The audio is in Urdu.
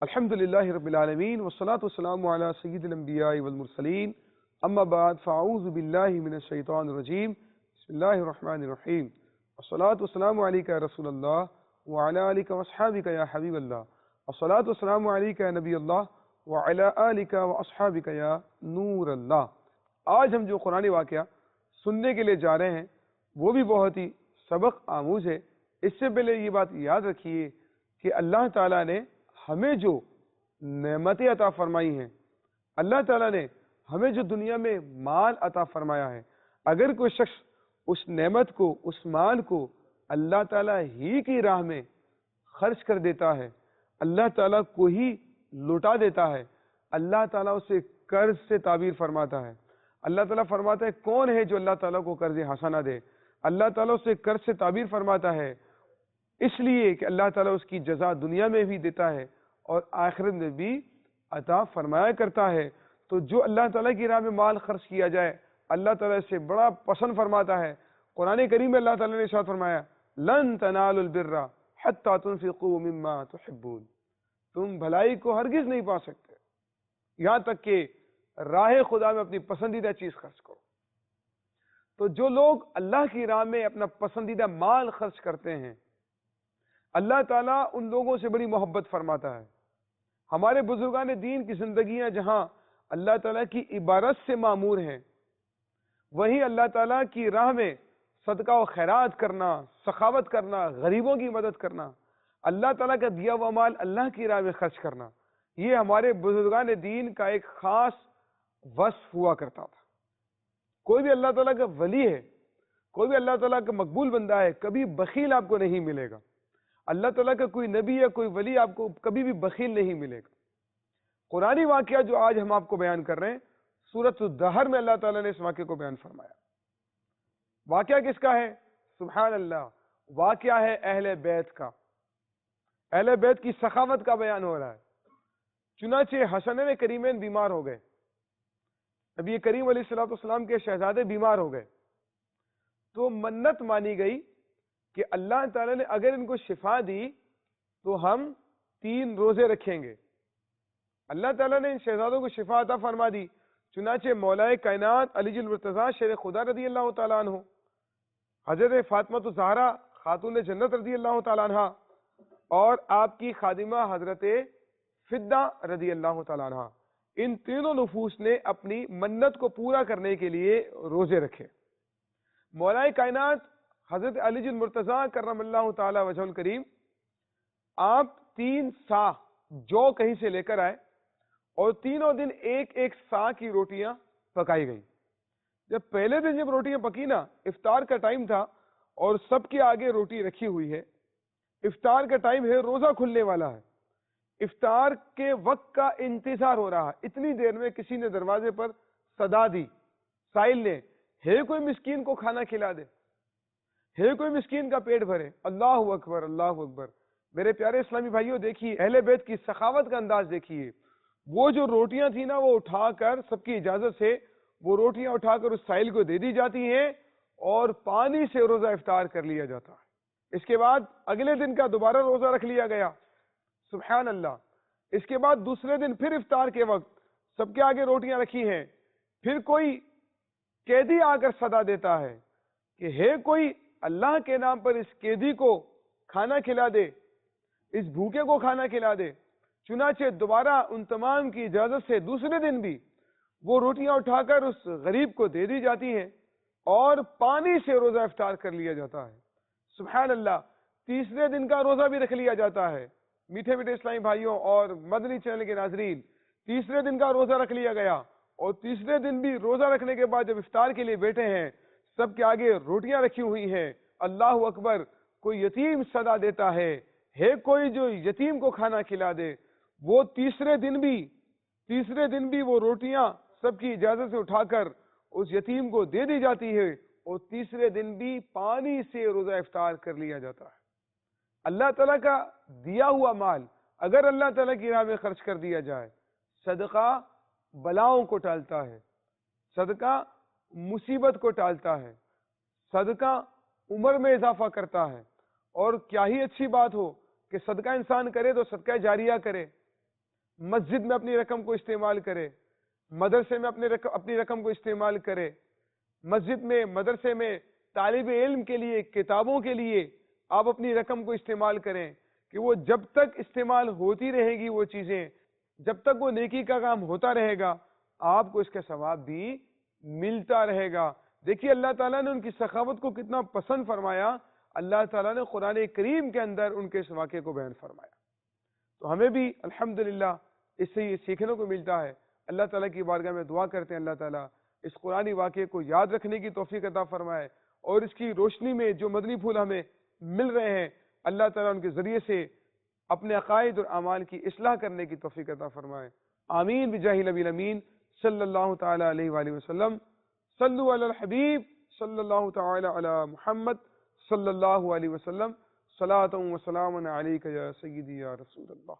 الحمد لله رب العالمين والصلاة والسلام على سيد الأنبياء والمرسلين أما بعد فأعوذ بالله من الشيطان الرجيم بسم الله الرحمن الرحيم والصلاة والسلام عليك يا رسول الله وعلى آلك وأصحابك يا حبيب الله والصلاة والسلام عليك يا نبي الله وعلى آلك وأصحابك يا نور اللہ۔ آج ہم جو قرآن واقعہ سننے کے لیے جا رہے ہیں وہ بھی بہت ہی سبق آموز ہے۔ اس سے پہلے یہ بات یاد رکھیے کہ اللہ تعالیٰ نے ہمیں جو نعمتیں عطا فرمائی ہیں، اللہ تعالیٰ نے ہمیں جو دنیا میں مال عطا فرمایا ہے، اگر کوئی شخص اس نعمت کو، اس مال کو اللہ تعالیٰ ہی کی راہ میں خرچ کر دیتا ہے، اللہ تعالیٰ کو ہی لوٹا دیتا ہے، اللہ تعالیٰ اسے قرض سے تعبیر فرماتا ہے۔ اللہ تعالیٰ فرماتا ہے کون ہے جو اللہ تعالیٰ کو قرض حسنہ دے؟ اللہ تعالیٰ اسے قرض سے تعبیر فرماتا ہے اس لیے کہ اللہ تعالیٰ اس کی جزا دنیا میں بھی دیتا ہے اور آخرت میں بھی عطا فرمایا کرتا ہے۔ تو جو اللہ تعالیٰ کی راہ میں مال خرچ کیا جائے اللہ تعالیٰ اسے بڑا پسند فرماتا ہے۔ قرآن کریم میں اللہ تعالیٰ نے ارشاد فرمایا لن تنالوا البر حتی تنفقوا مما تحبون، تم بھلائی کو ہرگز نہیں پا سکتے یہاں تک کہ راہ خدا میں اپنی پسندیدہ چیز خرچ کرو۔ تو جو لوگ اللہ کی راہ میں اپنا پسندیدہ مال خرچ کرتے ہیں اللہ تعالیٰ ان لوگوں سے بڑی محبت فرماتا ہے۔ ہمارے بزرگان دین کی زندگیاں جہاں اللہ تعالیٰ کی عبادت سے معمور ہیں، وہیں اللہ تعالیٰ کی راہ میں صدقہ و خیرات کرنا، سخاوت کرنا، غریبوں کی مدد کرنا، اللہ تعالیٰ کا دیا ہوا مال اللہ کی راہ میں خرچ کرنا، یہ ہمارے بزرگان دین کا ایک خاص وصف ہوا کرتا تھا۔ کوئی بھی اللہ تعالیٰ کا ولی ہے، کوئی بھی اللہ تعالیٰ کا مقبول بندہ ہے، کبھی بخیل آپ کو نہیں ملے گا۔ اللہ تعالیٰ کا کوئی نبی یا کوئی ولی آپ کو کبھی بھی بخیل نہیں ملے گا۔ قرآنی واقعہ جو آج ہم آپ کو بیان کر رہے ہیں سورۃ الدہر میں اللہ تعالیٰ نے اس واقعے کو بیان فرمایا۔ واقعہ کس کا ہے؟ سبحان اللہ، واقعہ ہے اہل بیت کا۔ اہل بیت کی سخاوت کا بیان ہو رہا ہے۔ چنانچہ حسنین کریمین بیمار ہو گئے، نبی کریم علیہ الصلوۃ والسلام کے شہزادے بیمار ہو گئے، تو منت مانی گئی کہ اللہ تعالیٰ نے اگر ان کو شفا دی تو ہم 3 روزے رکھیں گے۔ اللہ تعالیٰ نے ان شہزادوں کو شفا عطا فرما دی۔ چنانچہ مولا کائنات علی المرتضیٰ شیر خدا رضی اللہ تعالیٰ عنہ، حضرت فاطمہ الزہرا خاتون جنت رضی اللہ تعالیٰ عنہ، اور آپ کی خادمہ حضرت فدہ رضی اللہ تعالیٰ عنہ، ان تینوں نفوس نے اپنی منت کو پورا کرنے کے لیے روزے رکھے۔ مولا کائنات حضرت علی المرتضیٰ کرم اللہ تعالی وجہ الکریم، آپ 3 سا جو کہیں سے لے کر آئے اور تینوں دن ایک ایک سا کی روٹیاں پکائی گئیں۔ جب پہلے دن جب روٹیاں پکی نا، افطار کا ٹائم تھا اور سب کے آگے روٹی رکھی ہوئی ہے، افطار کا ٹائم ہے، روزہ کھلنے والا ہے، افطار کے وقت کا انتظار ہو رہا ہے۔ اتنی دیر میں کسی نے دروازے پر صدا دی، سائل نے، ہے کوئی مسکین کو کھانا کھلا دے، ہے کوئی مسکین کا پیٹ بھرے۔ اللہ اکبر، اللہ اکبر۔ میرے پیارے اسلامی بھائیوں، دیکھیے اہل بیت کی سخاوت کا انداز دیکھیے۔ وہ جو روٹیاں تھیں نا، وہ اٹھا کر سب کی اجازت سے وہ روٹیاں اٹھا کر اس سائل کو دے دی جاتی ہیں اور پانی سے روزہ افطار کر لیا جاتا ہے۔ اس کے بعد اگلے دن کا دوبارہ روزہ رکھ لیا گیا، سبحان اللہ۔ اس کے بعد دوسرے دن پھر افطار کے وقت سب کے آگے روٹیاں رکھی ہیں، پھر کوئی قیدی آ کر صدا دیتا ہے کہ ہے کوئی اللہ کے نام پر اس قیدی کو کھانا کھلا دے، اس بھوکے کو کھانا کھلا دے۔ چنانچہ دوبارہ ان تمام کی اجازت سے دوسرے دن بھی وہ روٹیاں اٹھا کر اس غریب کو دے دی جاتی ہیں اور پانی سے روزہ افطار کر لیا جاتا ہے، سبحان اللہ۔ تیسرے دن کا روزہ بھی رکھ لیا جاتا ہے۔ میٹھے میٹھے اسلامی بھائیوں اور مدنی چینل کے ناظرین، تیسرے دن کا روزہ رکھ لیا گیا اور تیسرے دن بھی روزہ رکھنے کے بعد جب افطار کے لیے بیٹھے ہیں، سب کے آگے روٹیاں رکھی ہوئی ہیں، اللہ اکبر، کوئی یتیم صدا دیتا ہے کوئی جو یتیم کو کھانا کھلا دے۔ وہ تیسرے دن بھی وہ روٹیاں سب کی اجازت سے اٹھا کر اس یتیم کو دے دی جاتی ہے اور تیسرے دن بھی پانی سے روزہ افطار کر لیا جاتا ہے۔ اللہ تعالیٰ کا دیا ہوا مال اگر اللہ تعالیٰ کی راہ میں خرچ کر دیا جائے، صدقہ بلاؤں کو ٹالتا ہے، صدقہ مصیبت کو ٹالتا ہے، صدقہ عمر میں اضافہ کرتا ہے۔ اور کیا ہی اچھی بات ہو کہ صدقہ انسان کرے تو صدقہ جاریہ کرے، مسجد میں اپنی رقم کو استعمال کرے، مدرسے میں اپنی رقم کو استعمال کرے، مسجد میں، مدرسے میں طالب علم کے لیے، کتابوں کے لیے آپ اپنی رقم کو استعمال کریں کہ وہ جب تک استعمال ہوتی رہے گی وہ چیزیں، جب تک وہ نیکی کا کام ہوتا رہے گا آپ کو اس کا ثواب بھی ملتا رہے گا۔ دیکھیے اللہ تعالیٰ نے ان کی سخاوت کو کتنا پسند فرمایا، اللہ تعالیٰ نے قرآن کریم کے اندر ان کے اس واقعے کو بیان فرمایا۔ تو ہمیں بھی الحمدللہ اس سے یہ سیکھنے کو ملتا ہے۔ اللہ تعالیٰ کی بارگاہ میں دعا کرتے ہیں اللہ تعالیٰ اس قرآنی واقعے کو یاد رکھنے کی توفیق عطا فرمائے، اور اس کی روشنی میں جو مدنی پھول ہمیں مل رہے ہیں اللہ تعالیٰ ان کے ذریعے سے اپنے عقائد اور اعمال کی اصلاح کرنے کی توفیق عطا فرمائے۔ آمین بجاہ نبی الامین صلی اللہ تعالی علیہ وآلہ وسلم۔ صلو علی الحبیب صلی اللہ تعالی علی محمد صلی اللہ علیہ وسلم۔ صلاۃ و سلام علیک یا سیدی یا رسول اللہ۔